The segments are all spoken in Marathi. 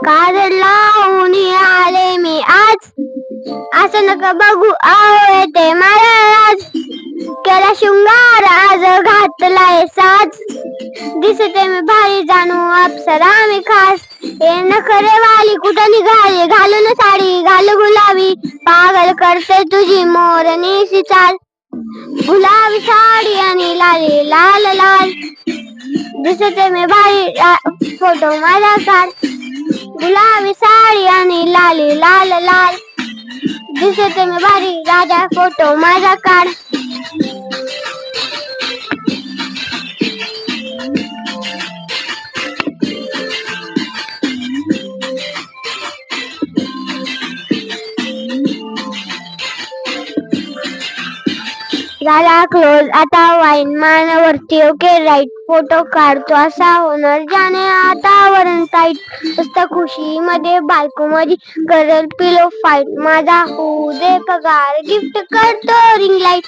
काजळ लावून आले मी आज, असं नका बघू आवडते मला आज. केला शृंगार आज घातलाय साज, दिसते मी भारी जाणू अप्सरा मी खास. हे नखरे वाली कुठं निघाली घालून साडी घाल गुलाबी, पागल करते तुझी मोरनीची चाल. गुलाबी साडी आणि लाली लाल लाल, दिसते मी भारी फोटो माझा काढ. गुलाबी साडी आणि लाली लाल लाल, दिसते मी भारी राजा फोटो माझा काढ. झाला क्लोज आता वाईन मानावरती ओके राईट, फोटो काढतो असा होणार जाणे आतावरून टाईट. नुसतं खुशी मध्ये बायको मध्ये करेल पिलो फाईट. माझा होऊ दे पगार गिफ्ट करतो रिंग लाईट.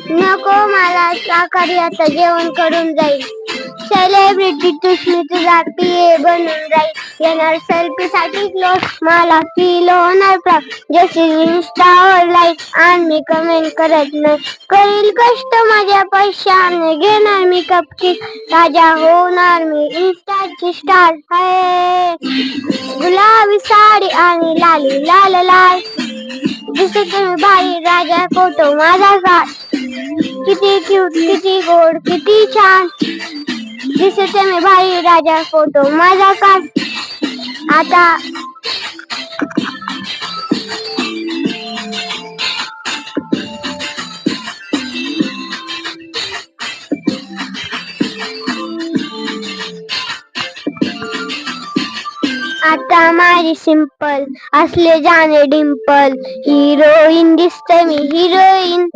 नको मला शाकाहारी आता जेवण करून जाईल. सेलिब्रिटी तुझी तुझा पिये बनून जाईल. येणार सेल्फी साठी क्लोज मला फील होणार प्राऊड. जशी इंस्टावर लाईक आणि मी कमेंट करत नाही. करील कष्ट माझ्या पैशाने घेणार मी कपकेक. राजा होणार मी इंस्टाची स्टार. गुलाबी साडी आणि लाली लाल लाल, दिसते मी भारी राजा फोटो माझा काढ. किती क्यूट किती गोड किती छान, दिसते मी भारी राजा फोटो माझा काढ. आता आता माझी सिंपल असले जाणे डिंपल. हिरोईन दिसते मी हिरोईन.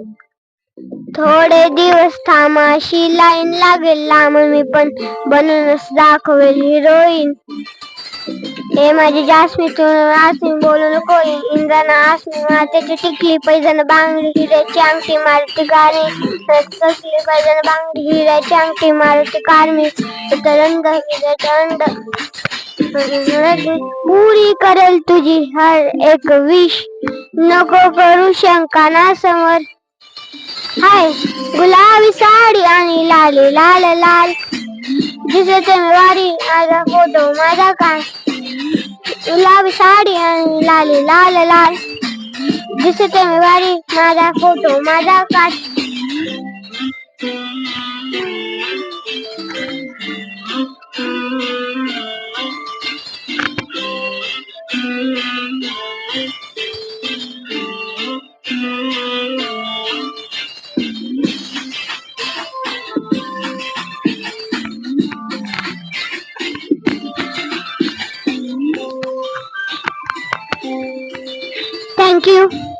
थोडे दिवस थांबाशी लाईन लागेल लांब, मी पण बनूनच दाखवेल हिरोईन. हे माझी जास्मी तू आसमी बोलू नको इंद्राना आसमी. मातेची टिकली पैजण बांगडी हिऱ्याची अंगठी मारुती कारणी. कसली पैजण बांगडी हिऱ्याची अंगठी मारुती कारणी. तरंग हिऱ्याचे अंड पुरी करेल तुझी हर एक विश. नको करू शंका ना समोर. हाय गुलाबी साडी आणि लाली लाल लाल, दिसते मी भारी माझा फोटो माझा काढ. गुलाबी साडी आणि लाली लाल लाल, दिसते मी भारी माझा फोटो माझा काढ. Thank you.